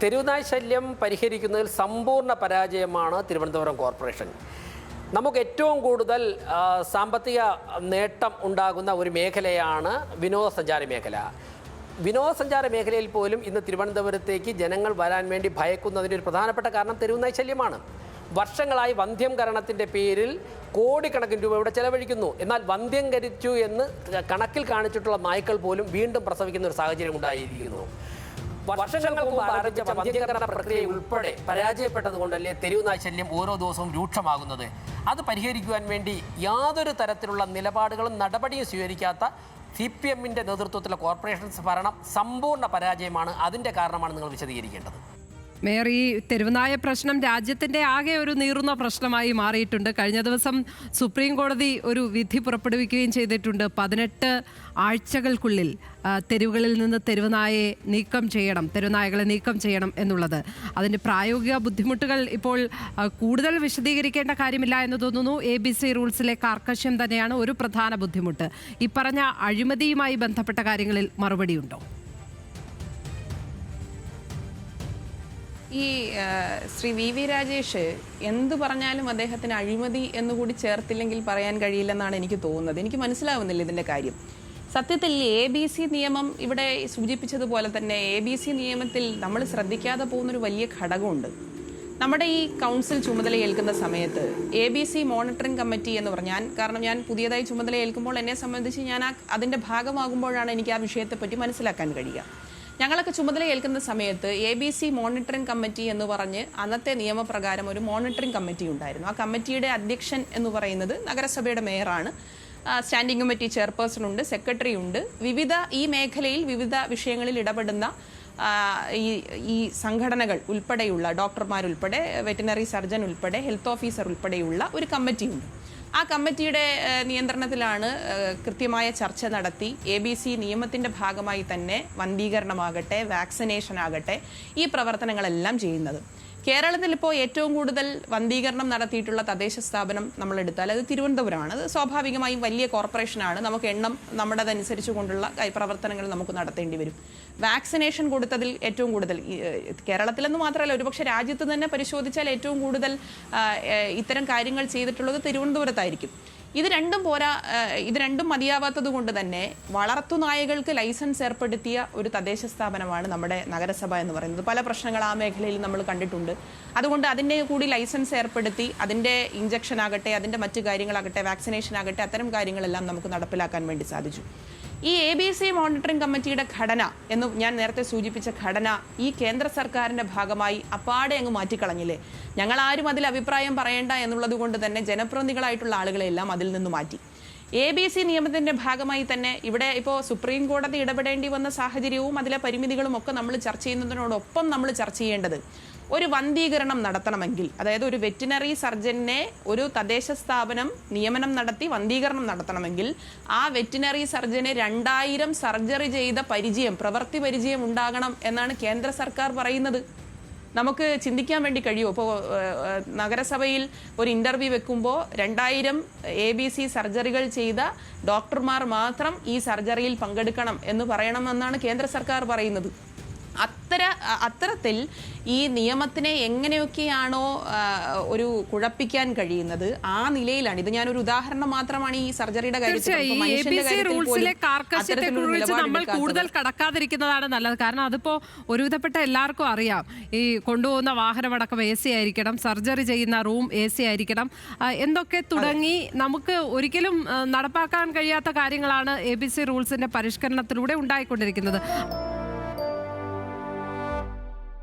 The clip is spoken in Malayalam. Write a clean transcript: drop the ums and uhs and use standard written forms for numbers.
തെരുവുനായ ശല്യം പരിഹരിക്കുന്നതിൽ സമ്പൂർണ്ണ പരാജയമാണ് തിരുവനന്തപുരം കോർപ്പറേഷൻ. നമുക്ക് ഏറ്റവും കൂടുതൽ സാമ്പത്തിക നേട്ടം ഉണ്ടാകുന്ന ഒരു മേഖലയാണ് വിനോദസഞ്ചാര മേഖല. വിനോദസഞ്ചാര മേഖലയിൽ പോലും ഇന്ന് തിരുവനന്തപുരത്തേക്ക് ജനങ്ങൾ വരാൻ വേണ്ടി ഭയക്കുന്നതിൻ്റെ ഒരു പ്രധാനപ്പെട്ട കാരണം തെരുവുനായ ശല്യമാണ്. വർഷങ്ങളായി വന്ധ്യംകരണത്തിൻ്റെ പേരിൽ കോടിക്കണക്കിന് രൂപ ഇവിടെ ചെലവഴിക്കുന്നു. എന്നാൽ വന്ധ്യംകരിച്ചു എന്ന് കണക്കിൽ കാണിച്ചിട്ടുള്ള നായ്ക്കൾ പോലും വീണ്ടും പ്രസവിക്കുന്ന ഒരു സാഹചര്യം ഉണ്ടായിരിക്കുന്നു. വർഷങ്ങൾക്ക് മുമ്പ് ആരംഭിച്ച വന്ധ്യംകരണ പ്രക്രിയ ഉൾപ്പെടെ പരാജയപ്പെട്ടത് കൊണ്ടല്ലേ തെരുവുനായ ശല്യം ഓരോ ദിവസവും രൂക്ഷമാകുന്നത്. അത് പരിഹരിക്കുവാൻ വേണ്ടി യാതൊരു തരത്തിലുള്ള നിലപാടുകളും നടപടിയും സ്വീകരിക്കാത്ത CPM-ന്റെ നേതൃത്വത്തിലുള്ള കോർപ്പറേഷൻ ഭരണം സമ്പൂർണ്ണ പരാജയമാണ്. അതിൻ്റെ കാരണമാണ് നിങ്ങൾ വിശദീകരിക്കേണ്ടത്. മേയർ, ഈ തെരുവുനായ പ്രശ്നം രാജ്യത്തിൻ്റെ ആകെ ഒരു നീറുന്ന പ്രശ്നമായി മാറിയിട്ടുണ്ട്. കഴിഞ്ഞ ദിവസം സുപ്രീം കോടതി ഒരു വിധി പുറപ്പെടുവിക്കുകയും ചെയ്തിട്ടുണ്ട്. 18 ആഴ്ചകൾക്കുള്ളിൽ തെരുവുകളിൽ നിന്ന് തെരുവുനായകളെ നീക്കം ചെയ്യണം എന്നുള്ളത്. അതിൻ്റെ പ്രായോഗിക ബുദ്ധിമുട്ടുകൾ ഇപ്പോൾ കൂടുതൽ വിശദീകരിക്കേണ്ട കാര്യമില്ല എന്ന് തോന്നുന്നു. ABC റൂൾസിലെ കാർക്കശ്യം തന്നെയാണ് ഒരു പ്രധാന ബുദ്ധിമുട്ട്. ഈ പറഞ്ഞ അഴിമതിയുമായി ബന്ധപ്പെട്ട കാര്യങ്ങളിൽ മറുപടിയുണ്ടോ? ഈ ശ്രീ VV രാജേഷ് എന്ത് പറഞ്ഞാലും അദ്ദേഹത്തിന് അഴിമതി എന്നുകൂടി ചേർത്തില്ലെങ്കിൽ പറയാൻ കഴിയില്ലെന്നാണ് എനിക്ക് തോന്നുന്നത്. എനിക്ക് മനസ്സിലാവുന്നില്ല ഇതിൻ്റെ കാര്യം. സത്യത്തിൽ ABC നിയമം ഇവിടെ സൂചിപ്പിച്ചതുപോലെ തന്നെ ABC നിയമത്തിൽ നമ്മൾ ശ്രദ്ധിക്കാതെ പോകുന്നൊരു വലിയ ഘടകമുണ്ട്. നമ്മുടെ ഈ കൗൺസിൽ ചുമതലയേൽക്കുന്ന സമയത്ത് ABC മോണിറ്ററിംഗ് കമ്മിറ്റി എന്ന് പറഞ്ഞാൽ, കാരണം ഞാൻ പുതിയതായി ചുമതലയേൽക്കുമ്പോൾ എന്നെ സംബന്ധിച്ച് ഞാൻ അതിൻ്റെ ഭാഗമാകുമ്പോഴാണ് എനിക്ക് ആ വിഷയത്തെപ്പറ്റി മനസ്സിലാക്കാൻ കഴിയുക. ഞങ്ങളൊക്കെ ചുമതലയേൽക്കുന്ന സമയത്ത് ABC മോണിറ്ററിംഗ് കമ്മിറ്റി എന്ന് പറഞ്ഞ് അന്നത്തെ നിയമപ്രകാരം ഒരു മോണിറ്ററിംഗ് കമ്മിറ്റി ഉണ്ടായിരുന്നു. ആ കമ്മിറ്റിയുടെ അധ്യക്ഷൻ എന്ന് പറയുന്നത് നഗരസഭയുടെ മേയറാണ്. സ്റ്റാൻഡിംഗ് കമ്മിറ്റി ചെയർപേഴ്സൺ ഉണ്ട്, സെക്രട്ടറി ഉണ്ട്. ഈ മേഖലയിൽ വിവിധ വിഷയങ്ങളിൽ ഇടപെടുന്ന ഈ സംഘടനകൾ ഉൾപ്പെടെയുള്ള ഡോക്ടർമാരുൾപ്പെടെ, വെറ്റിനറി സർജൻ ഉൾപ്പെടെ, ഹെൽത്ത് ഓഫീസർ ഉൾപ്പെടെയുള്ള ഒരു കമ്മിറ്റിയുണ്ട്. ആ കമ്മിറ്റിയുടെ നിയന്ത്രണത്തിലാണ് കൃത്യമായ ചർച്ച നടത്തി ABC നിയമത്തിൻ്റെ ഭാഗമായി തന്നെ വന്ധീകരണമാകട്ടെ, വാക്സിനേഷൻ ആകട്ടെ, ഈ പ്രവർത്തനങ്ങളെല്ലാം ചെയ്യുന്നത്. കേരളത്തിൽ ഇപ്പോൾ ഏറ്റവും കൂടുതൽ വന്ധീകരണം നടത്തിയിട്ടുള്ള തദ്ദേശ സ്ഥാപനം നമ്മളെടുത്താൽ അത് തിരുവനന്തപുരമാണ്. അത് സ്വാഭാവികമായും വലിയ കോർപ്പറേഷനാണ്. നമുക്ക് എണ്ണം നമ്മുടേതനുസരിച്ച് കൊണ്ടുള്ള പ്രവർത്തനങ്ങൾ നമുക്ക് നടത്തേണ്ടി വരും. വാക്സിനേഷൻ കൊടുത്തതിൽ ഏറ്റവും കൂടുതൽ കേരളത്തിലെന്ന് മാത്രമല്ല, ഒരുപക്ഷെ രാജ്യത്ത് തന്നെ പരിശോധിച്ചാൽ ഏറ്റവും കൂടുതൽ ഇത്തരം കാര്യങ്ങൾ ചെയ്തിട്ടുള്ളത് തിരുവനന്തപുരത്തായിരിക്കും. ഇത് രണ്ടും മതിയാവാത്തത് കൊണ്ട് തന്നെ വളർത്തുനായകൾക്ക് ലൈസൻസ് ഏർപ്പെടുത്തിയ ഒരു തദ്ദേശ സ്ഥാപനമാണ് നമ്മുടെ നഗരസഭ എന്ന് പറയുന്നത്. പല പ്രശ്നങ്ങൾ ആ മേഖലയിൽ നമ്മൾ കണ്ടിട്ടുണ്ട്. അതുകൊണ്ട് അതിൻ്റെ കൂടി ലൈസൻസ് ഏർപ്പെടുത്തി അതിൻ്റെ ഇഞ്ചക്ഷൻ ആകട്ടെ, അതിൻ്റെ മറ്റു കാര്യങ്ങളാകട്ടെ, വാക്സിനേഷൻ ആകട്ടെ, അത്തരം കാര്യങ്ങളെല്ലാം നമുക്ക് നടപ്പിലാക്കാൻ വേണ്ടി സാധിച്ചു. ഈ ABC മോണിറ്ററിംഗ് കമ്മിറ്റിയുടെ ഘടന എന്ന് ഞാൻ നേരത്തെ സൂചിപ്പിച്ച ഘടന ഈ കേന്ദ്ര സർക്കാരിൻ്റെ ഭാഗമായി അപ്പാടെ അങ്ങ് മാറ്റിക്കളഞ്ഞില്ലേ. ഞങ്ങളാരും അതിൽ അഭിപ്രായം പറയേണ്ട എന്നുള്ളത് കൊണ്ട് തന്നെ ജനപ്രതിനിധികളായിട്ടുള്ള ആളുകളെല്ലാം അതിൽ നിന്ന് മാറ്റി. ABC നിയമത്തിൻ്റെ ഭാഗമായി തന്നെ ഇവിടെ ഇപ്പോൾ സുപ്രീം കോടതി ഇടപെടേണ്ടി വന്ന സാഹചര്യവും അതിലെ പരിമിതികളും ഒക്കെ നമ്മൾ ചർച്ച ചെയ്യുന്നതിനോടൊപ്പം നമ്മൾ ചർച്ച ചെയ്യേണ്ടത്, ഒരു വന്ധീകരണം നടത്തണമെങ്കിൽ, അതായത് ഒരു വെറ്റിനറി സർജനെ ഒരു തദ്ദേശ സ്ഥാപനം നിയമനം നടത്തി വന്ധീകരണം നടത്തണമെങ്കിൽ ആ വെറ്റിനറി സർജന് 2000 സർജറി ചെയ്ത പ്രവൃത്തി പരിചയം ഉണ്ടാകണം എന്നാണ് കേന്ദ്ര സർക്കാർ പറയുന്നത്. നമുക്ക് ചിന്തിക്കാൻ വേണ്ടി കഴിയുമോ? ഇപ്പോൾ നഗരസഭയിൽ ഒരു ഇൻ്റർവ്യൂ വെക്കുമ്പോൾ 2000 ABC സർജറികൾ ചെയ്ത ഡോക്ടർമാർ മാത്രം ഈ സർജറിയിൽ പങ്കെടുക്കണം എന്ന് പറയണമെന്നാണ് കേന്ദ്ര സർക്കാർ പറയുന്നത്. അത്തരത്തിൽ ഈ നിയമത്തിനെ എങ്ങനെയൊക്കെയാണോ ഒരു കുഴപ്പിക്കാൻ കഴിയുന്നത് ആ നിലയിലാണ്. ഇത് ഞാനൊരു ഉദാഹരണം മാത്രമാണ് ഈ സർജറിയുടെ നമ്മൾ കൂടുതൽ കടക്കാതിരിക്കുന്നതാണ് നല്ലത്. കാരണം അതിപ്പോ ഒരുവിധപ്പെട്ട എല്ലാവർക്കും അറിയാം. ഈ കൊണ്ടുപോകുന്ന വാഹനമടക്കം AC ആയിരിക്കണം, സർജറി ചെയ്യുന്ന റൂം AC ആയിരിക്കണം, എന്തൊക്കെ തുടങ്ങി നമുക്ക് ഒരിക്കലും നടപ്പാക്കാൻ കഴിയാത്ത കാര്യങ്ങളാണ് ABC റൂൾസിന്റെ പരിഷ്കരണത്തിലൂടെ ഉണ്ടായിക്കൊണ്ടിരിക്കുന്നത്.